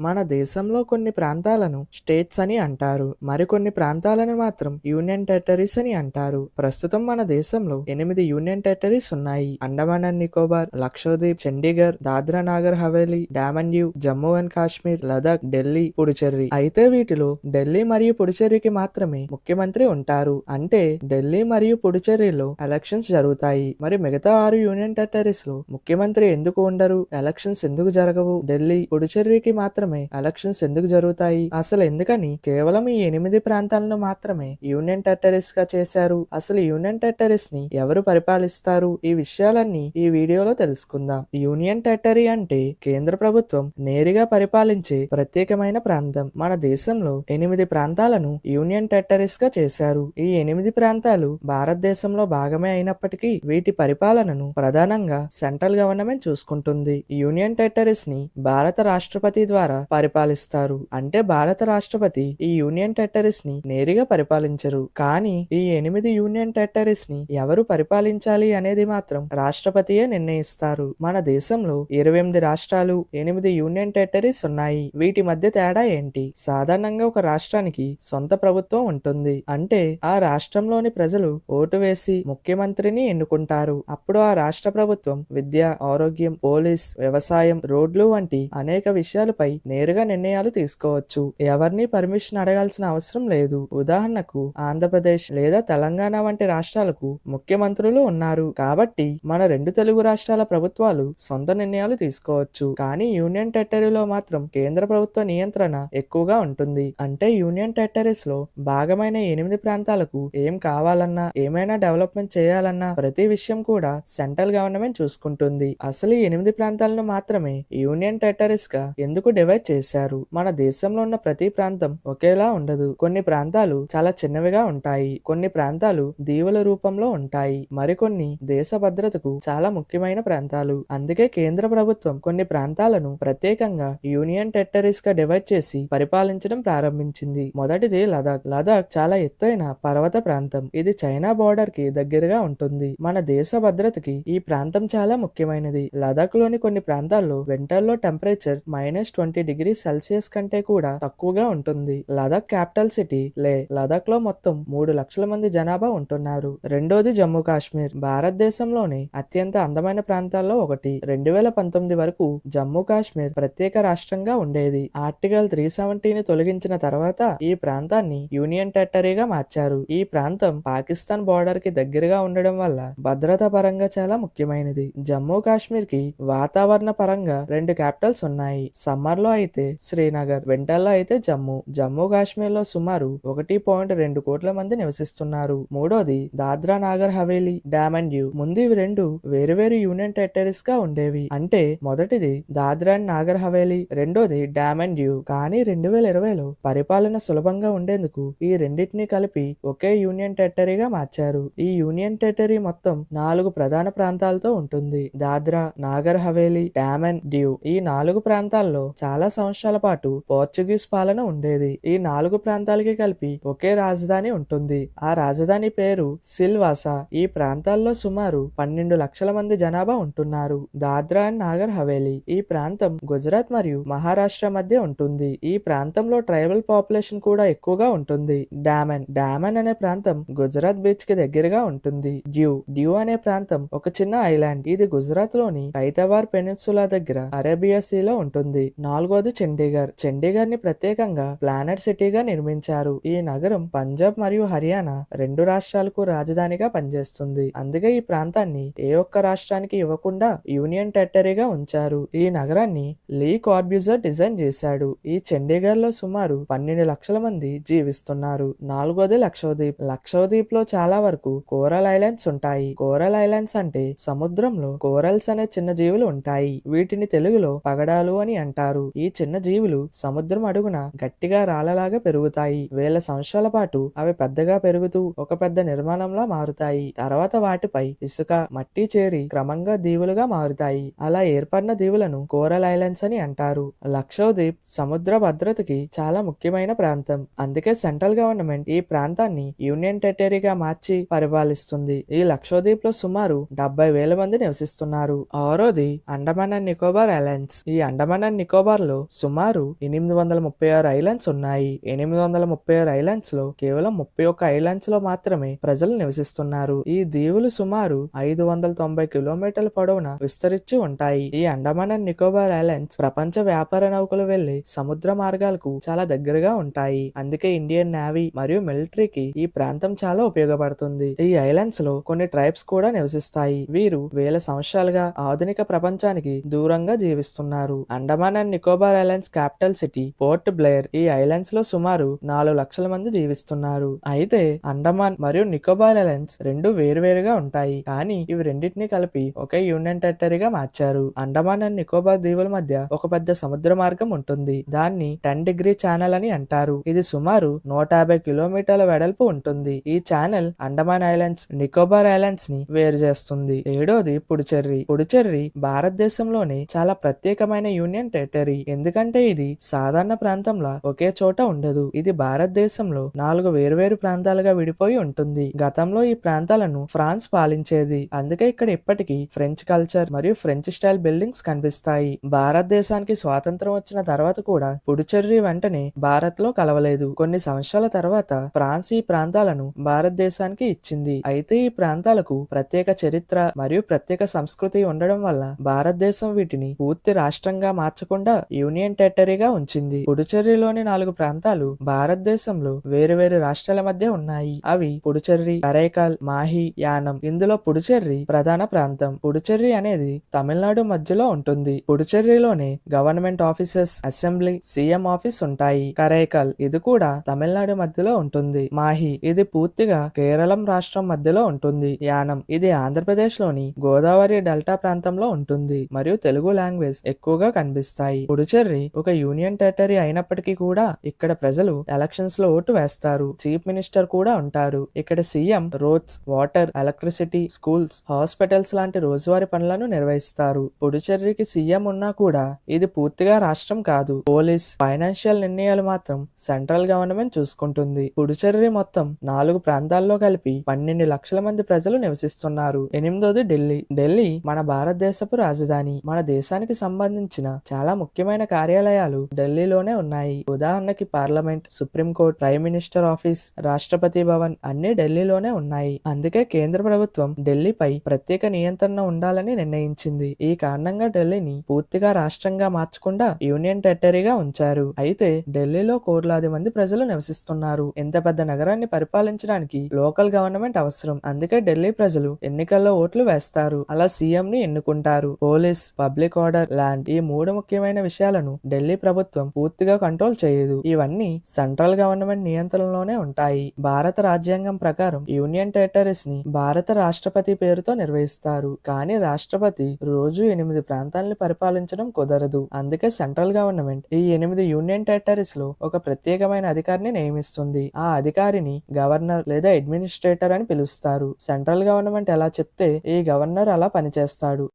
మన దేశంలో కొన్ని ప్రాంతాలను స్టేట్స్ అని అంటారు. మరికొన్ని ప్రాంతాలను మాత్రం యూనియన్ టెరిటరీస్ అని అంటారు. ప్రస్తుతం మన దేశంలో 8 యూనియన్ టెరిటరీస్ ఉన్నాయి. Andaman and Nicobar, Lakshadweep, Chandigarh, Dadra Nagar Haveli, Daman Diu, Jammu and Kashmir, Ladakh, Delhi, Puducherry. అయితే వీటిలో ఢిల్లీ మరియు పుడుచెర్రికి మాత్రమే ముఖ్యమంత్రి ఉంటారు. అంటే ఢిల్లీ మరియు పుడుచెర్రిలో ఎలక్షన్స్ జరుగుతాయి. మరి మిగతా 6 యూనియన్ టెరిటరీస్ లో ముఖ్యమంత్రి ఎందుకు ఉండరు? ఎలక్షన్స్ ఎందుకు జరగవు? ఢిల్లీ, పుడుచెర్రికి మాత్రమే ఎలక్షన్స్ ఎందుకు జరుగుతాయి? అసలు ఎందుకని కేవలం ఈ 8 ప్రాంతాలను మాత్రమే యూనియన్ టెరిటరీస్ గా చేశారు? అసలు యూనియన్ టెరిటరీస్ ని ఎవరు పరిపాలిస్తారు? ఈ విషయాలన్నీ ఈ వీడియోలో తెలుసుకుందాం. యూనియన్ టెరిటరీ అంటే కేంద్ర ప్రభుత్వం నేరుగా పరిపాలించే ప్రత్యేకమైన ప్రాంతం. మన దేశంలో 8 ప్రాంతాలను యూనియన్ టెరిటరీస్ గా చేశారు. ఈ 8 ప్రాంతాలు భారతదేశంలో భాగమే అయినప్పటికీ వీటి పరిపాలనను ప్రధానంగా సెంట్రల్ గవర్నమెంట్ చూసుకుంటుంది. యూనియన్ టెరిటరీస్ ని భారత రాష్ట్రపతి ద్వారా పరిపాలిస్తారు. అంటే భారత రాష్ట్రపతి ఈ యూనియన్ టెరిటరీస్ ని నేరుగా పరిపాలించరు. కానీ ఈ 8 యూనియన్ టెరిటరీస్ ని ఎవరు పరిపాలించాలి అనేది మాత్రం రాష్ట్రపతియే నిర్ణయిస్తారు. మన దేశంలో 28 రాష్ట్రాలు, 8 యూనియన్ టెరిటరీస్ ఉన్నాయి. వీటి మధ్య తేడా ఏంటి? సాధారణంగా ఒక రాష్ట్రానికి సొంత ప్రభుత్వం ఉంటుంది. అంటే ఆ రాష్ట్రంలోని ప్రజలు ఓటు వేసి ముఖ్యమంత్రిని ఎన్నుకుంటారు. అప్పుడు ఆ రాష్ట్ర ప్రభుత్వం విద్య, ఆరోగ్యం, పోలీస్, వ్యవసాయం, రోడ్లు వంటి అనేక విషయాలపై నేరుగా నిర్ణయాలు తీసుకోవచ్చు. ఎవరిని పర్మిషన్ అడగాల్సిన అవసరం లేదు. ఉదాహరణకు ఆంధ్రప్రదేశ్ లేదా తెలంగాణ వంటి రాష్ట్రాలకు ముఖ్యమంత్రులు ఉన్నారు. కాబట్టి మన 2 తెలుగు రాష్ట్రాల ప్రభుత్వాలు సొంత నిర్ణయాలు తీసుకోవచ్చు. కానీ యూనియన్ టెరిటరీలో మాత్రం కేంద్ర ప్రభుత్వ నియంత్రణ ఎక్కువగా ఉంటుంది. అంటే యూనియన్ టెరిటరీస్ లో భాగమైన 8 ప్రాంతాలకు ఏం కావాలన్నా, ఏమైనా డెవలప్మెంట్ చేయాలన్నా ప్రతి విషయం కూడా సెంట్రల్ గవర్నమెంట్ చూసుకుంటుంది. అసలు ఈ 8 ప్రాంతాలను మాత్రమే యూనియన్ టెరిటరీస్ గా ఎందుకు డివైడ్ చేశారు? మన దేశంలో ఉన్న ప్రతి ప్రాంతం ఒకేలా ఉండదు. కొన్ని ప్రాంతాలు చాలా చిన్నవిగా ఉంటాయి. కొన్ని ప్రాంతాలు దీవుల రూపంలో ఉంటాయి. మరికొన్ని దేశ భద్రతకు చాలా ముఖ్యమైన ప్రాంతాలు. అందుకే కేంద్ర ప్రభుత్వం కొన్ని ప్రాంతాలను ప్రత్యేకంగా యూనియన్ టెరిటరీస్ గా డివైడ్ చేసి పరిపాలించడం ప్రారంభించింది. మొదటిది లదాఖ్. లదాఖ్ చాలా ఎత్తైన పర్వత ప్రాంతం. ఇది చైనా బోర్డర్ కి దగ్గరగా ఉంటుంది. మన దేశ భద్రతకి ఈ ప్రాంతం చాలా ముఖ్యమైనది. లదాఖ్ లోని కొన్ని ప్రాంతాల్లో వింటర్ లో టెంపరేచర్ -20°C కంటే కూడా తక్కువగా ఉంటుంది. లదాఖ్ క్యాపిటల్ సిటీ లే. లదాఖ్ లో మొత్తం 3 లక్షల మంది జనాభా ఉంటున్నారు. రెండోది జమ్మూ కాశ్మీర్. భారతదేశంలోని అత్యంత అందమైన ప్రాంతాల్లో ఒకటి. 2019 వరకు జమ్మూ కాశ్మీర్ ప్రత్యేక రాష్ట్రంగా ఉండేది. ఆర్టికల్ 370ని తొలగించిన తర్వాత ఈ ప్రాంతాన్ని యూనియన్ టెరిటరీగా మార్చారు. ఈ ప్రాంతం పాకిస్తాన్ బోర్డర్ కి దగ్గరగా ఉండడం వల్ల భద్రతా పరంగా చాలా ముఖ్యమైనది. జమ్మూ కాశ్మీర్ కి వాతావరణ పరంగా 2 క్యాపిటల్స్ ఉన్నాయి. సమ్మర్ లో అయితే శ్రీనగర్, వింటర్ లో అయితే జమ్మూ. జమ్మూ కాశ్మీర్ లో సుమారు 1.2 కోట్ల మంది నివసిస్తున్నారు. మూడోది దాద్రా నాగర్ హవేలీ, డామన్ డియూ. ముందు ఇవి 2 వేరువేరు యూనియన్ టెరిటరీస్ గా ఉండేవి. అంటే మొదటిది దాద్రా అండ్ నాగర్ హవేలీ, రెండోది డామన్ డియూ. కానీ 2020లో పరిపాలన సులభంగా ఉండేందుకు ఈ రెండింటినీ కలిపి ఒకే యూనియన్ టెరిటరీగా మార్చారు. ఈ యూనియన్ టెరిటరీ మొత్తం 4 ప్రధాన ప్రాంతాలతో ఉంటుంది. దాద్రా, నాగర్ హవేలీ, డామన్ డియూ. ఈ 4 ప్రాంతాల్లో చాలా సంవత్సరాల పాటు పోర్చుగీస్ పాలన ఉండేది. ఈ 4 ప్రాంతాలకి కలిపి ఒకే రాజధాని ఉంటుంది. ఆ రాజధాని పేరు సిల్వాసా. ఈ ప్రాంతాల్లో సుమారు 12 లక్షల మంది జనాభా ఉంటున్నారు. దాద్రా అండ్ నాగర్ హవేలీ. ఈ ప్రాంతం గుజరాత్ మరియు మహారాష్ట్ర మధ్య ఉంటుంది. ఈ ప్రాంతంలో ట్రైబల్ పాపులేషన్ కూడా ఎక్కువగా ఉంటుంది. డామన్ అనే ప్రాంతం గుజరాత్ బీచ్ కి దగ్గరగా ఉంటుంది. డ్యూ అనే ప్రాంతం ఒక చిన్న ఐలాండ్. ఇది గుజరాత్ లోని కైతవార్ పెనిన్సులా దగ్గర అరేబియా సీలో ఉంటుంది. నాలుగోది చండీగఢ్. చండీగఢ్ ని ప్రత్యేకంగా ప్లానెట్ సిటీగా నిర్మించారు. ఈ నగరం పంజాబ్ మరియు హర్యానా 2 రాష్ట్రాలకు రాజధానిగా పనిచేస్తుంది. అందుకే ఈ ప్రాంతాన్ని ఏ ఒక్క రాష్ట్రానికి ఇవ్వకుండా యూనియన్ టెరిటరీగా ఉంచారు. ఈ నగరాన్ని లీ కార్బ్యూజర్ డిజైన్ చేశాడు. ఈ చండీగఢ్ లో సుమారు 12 లక్షల మంది జీవిస్తున్నారు. నాలుగోది లక్షద్వీప్. లక్షద్వీప్ లో చాలా వరకు కోరల్ ఐలాండ్స్ ఉంటాయి. కోరల్ ఐలాండ్స్ అంటే సముద్రంలో కోరల్స్ అనే చిన్న జీవులు ఉంటాయి. వీటిని తెలుగులో పగడాలు అని అంటారు. ఈ చిన్న జీవులు సముద్రం అడుగున గట్టిగా రాళ్లలాగా పెరుగుతాయి. వేల సంవత్సరాల పాటు అవి పెద్దగా పెరుగుతూ ఒక పెద్ద నిర్మాణంలా మారుతాయి. తర్వాత వాటిపై ఇసుక, మట్టి చేరి క్రమంగా దీవులుగా మారుతాయి. అలా ఏర్పడిన దీవులను కోరల్ ఐలాండ్స్ అని అంటారు. లక్షద్వీప్ సముద్ర భద్రతకి చాలా ముఖ్యమైన ప్రాంతం. అందుకే సెంట్రల్ గవర్నమెంట్ ఈ ప్రాంతాన్ని యూనియన్ టెరిటరీగా మార్చి పరిపాలిస్తుంది. ఈ లక్షద్వీప్ లో సుమారు 70,000 మంది నివసిస్తున్నారు. ఆరోది అండమాన్ అండ్ నికోబార్ ఐలాండ్స్. ఈ అండమాన్ అండ్ నికోబార్ ప్రపంచంలో సుమారు 836 ఐలాండ్స్ ఉన్నాయి. 836 ఐలాండ్స్ లో కేవలం 31 ఐలాండ్స్ లో మాత్రమే ప్రజలు నివసిస్తున్నారు. ఈ దీవులు సుమారు 590 కిలోమీటర్ల పొడవున విస్తరించి ఉంటాయి. ఈ అండమాన్ అండ్ నికోబార్ ఐలాండ్స్ ప్రపంచ వ్యాపార నౌకలు వెళ్లే సముద్ర మార్గాలకు చాలా దగ్గరగా ఉంటాయి. అందుకే ఇండియన్ నేవీ మరియు మిలిటరీకి ఈ ప్రాంతం చాలా ఉపయోగపడుతుంది. ఈ ఐలాండ్స్ లో కొన్ని ట్రైబ్స్ కూడా నివసిస్తాయి. వీరు వేల సంవత్సరాలుగా ఆధునిక ప్రపంచానికి దూరంగా జీవిస్తున్నారు. Andaman and Nicobar islands capital city port Blair. ఈ ఐలాండ్స్ లో సుమారు 4 లక్షల మంది జీవిస్తున్నారు. అయితే అండమాన్ మరియు నికోబార్ ఐలాండ్స్ రెండు వేరువేరుగా ఉంటాయి, కానీ ఇవి రెండింటినీ కలిపి ఒకే యూనియన్ టెరిటరీగా మార్చారు. అండమాన్ అండ్ నికోబార్ దీవుల మధ్య ఒక పెద్ద సముద్ర మార్గం ఉంటుంది. దాన్ని 10 డిగ్రీ ఛానల్ అని అంటారు. ఇది సుమారు 150 కిలోమీటర్ల వెడల్పు ఉంటుంది. ఈ channel Andaman islands, Nicobar islands ని వేరు చేస్తుంది. ఏడోది పుడుచెర్రి. పుడుచెర్రి భారతదేశంలోనే చాలా ప్రత్యేకమైన యూనియన్ టెరిటరీ. ఎందుకంటే ఇది సాధారణ ప్రాంతంలో ఒకే చోట ఉండదు. ఇది భారతదేశంలో 4 వేర్వేరు ప్రాంతాలుగా విడిపోయి ఉంటుంది. గతంలో ఈ ప్రాంతాలను ఫ్రాన్స్ పాలించేది. అందుకే ఇక్కడ ఇప్పటికీ ఫ్రెంచ్ కల్చర్ మరియు ఫ్రెంచ్ స్టైల్ బిల్డింగ్స్ కనిపిస్తాయి. భారతదేశానికి స్వాతంత్రం వచ్చిన తర్వాత కూడా పుడుచెర్రి వెంటనే భారత్ లో కలవలేదు. కొన్ని సంవత్సరాల తర్వాత ఫ్రాన్స్ ఈ ప్రాంతాలను భారతదేశానికి ఇచ్చింది. అయితే ఈ ప్రాంతాలకు ప్రత్యేక చరిత్ర మరియు ప్రత్యేక సంస్కృతి ఉండడం వల్ల భారతదేశం వీటిని పూర్తి రాష్ట్రంగా మార్చకుండా యూనియన్ టెరిటరీగా ఉంచింది. పుడుచెర్రిలోని 4 ప్రాంతాలు భారతదేశంలో వేరువేరు రాష్ట్రాల మధ్య ఉన్నాయి. అవి పుడుచెర్రి, కరైకాల్, మాహి, యానం. ఇందులో పుడుచెర్రి ప్రధాన ప్రాంతం. పుడుచెర్రి అనేది తమిళనాడు మధ్యలో ఉంటుంది. పుడుచెర్రిలోనే government offices, assembly, CM office ఉంటాయి. కరైకాల్ ఇది కూడా తమిళనాడు మధ్యలో ఉంటుంది. మాహి ఇది పూర్తిగా కేరళం రాష్ట్రం మధ్యలో ఉంటుంది. యానం ఇది ఆంధ్రప్రదేశ్ లోని గోదావరి డెల్టా ప్రాంతంలో ఉంటుంది మరియు తెలుగు లాంగ్వేజ్ ఎక్కువగా కనిపిస్తాయి. పుడుచెర్రి ఒక యూనియన్ టెరిటరీ అయినప్పటికీ కూడా ఇక్కడ ప్రజలు ఎలక్షన్స్ లో ఓటు వేస్తారు. చీఫ్ మినిస్టర్ కూడా ఉంటారు. ఇక్కడ CM roads, water, electricity, schools, hospitals లాంటి రోజువారీ పనులను నిర్వహిస్తారు. పుడుచెర్రికి సీఎం ఉన్నా కూడా ఇది పూర్తిగా రాష్ట్రం కాదు. పోలీస్, ఫైనాన్షియల్ నిర్ణయాలు మాత్రం సెంట్రల్ గవర్నమెంట్ చూసుకుంటుంది. పుడుచెర్రి మొత్తం 4 ప్రాంతాల్లో కలిపి 12 లక్షల మంది ప్రజలు నివసిస్తున్నారు. 8వది ఢిల్లీ. ఢిల్లీ మన భారతదేశపు రాజధాని. మన దేశానికి సంబంధించిన చాలా ముఖ్యమైన కార్యాలయాలు ఢిల్లీలోనే ఉన్నాయి. ఉదాహరణకి parliament, supreme court, prime minister office, Rashtrapati Bhavan అన్ని ఢిల్లీలోనే ఉన్నాయి. అందుకే కేంద్ర ప్రభుత్వం ఢిల్లీపై ప్రత్యేక నియంత్రణ ఉండాలని నిర్ణయించింది. ఈ కారణంగా ఢిల్లీని పూర్తిగా రాష్ట్రంగా మార్చకుండా యూనియన్ టెరిటరీగా ఉంచారు. అయితే ఢిల్లీలో కోట్లాది మంది ప్రజలు నివసిస్తున్నారు. ఇంత పెద్ద నగరాన్ని పరిపాలించడానికి లోకల్ గవర్నమెంట్ అవసరం. అందుకే ఢిల్లీ ప్రజలు ఎన్నికల్లో ఓట్లు వేస్తారు. అలా సీఎం ని ఎన్నుకుంటారు. పోలీస్, పబ్లిక్ ఆర్డర్, ల్యాండ్ ఈ 3 ముఖ్యమైన విషయాలను ఢిల్లీ ప్రభుత్వం పూర్తిగా కంట్రోల్ చేయదు. ఇవన్నీ సెంట్రల్ గవర్నమెంట్ నియంత్రణలోనే ఉంటాయి. భారత రాజ్యాంగం ప్రకారం యూనియన్ టెరిటరీస్ ని భారత రాష్ట్రపతి పేరుతో నిర్వహిస్తారు. కానీ రాష్ట్రపతి రోజు 8 ప్రాంతాలను పరిపాలించడం కుదరదు. అందుకే సెంట్రల్ గవర్నమెంట్ ఈ 8 యూనియన్ టెరిటరీస్ లో ఒక ప్రత్యేకమైన అధికారిని నియమిస్తుంది. ఆ అధికారిని గవర్నర్ లేదా అడ్మినిస్ట్రేటర్ అని పిలుస్తారు. సెంట్రల్ గవర్నమెంట్ ఎలా చెప్తే ఈ గవర్నర్ అలా పనిచేస్తాడు.